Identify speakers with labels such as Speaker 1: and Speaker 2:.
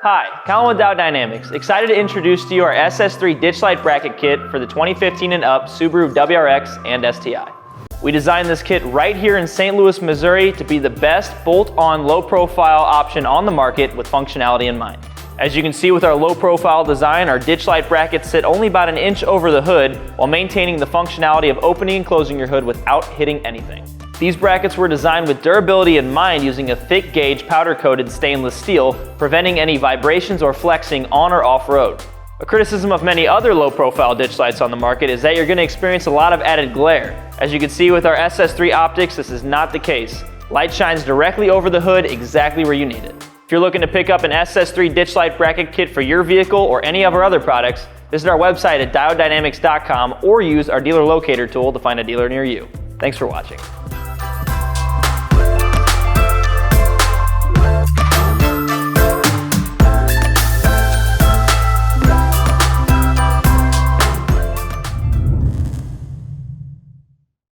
Speaker 1: Hi, Colin with Diode Dynamics. Excited to introduce to you our SS3 ditch light bracket kit for the 2015 and up Subaru WRX and STI. We designed this kit right here in St. Louis, Missouri to be the best bolt-on low-profile option on the market with functionality in mind. As you can see with our low-profile design, our ditch light brackets sit only about an inch over the hood while maintaining the functionality of opening and closing your hood without hitting anything. These brackets were designed with durability in mind using a thick gauge powder-coated stainless steel, preventing any vibrations or flexing on or off-road. A criticism of many other low-profile ditch lights on the market is that you're going to experience a lot of added glare. As you can see with our SS3 optics, this is not the case. Light shines directly over the hood exactly where you need it. If you're looking to pick up an SS3 ditch light bracket kit for your vehicle or any of our other products, visit our website at diodedynamics.com or use our dealer locator tool to find a dealer near you. Thanks for watching.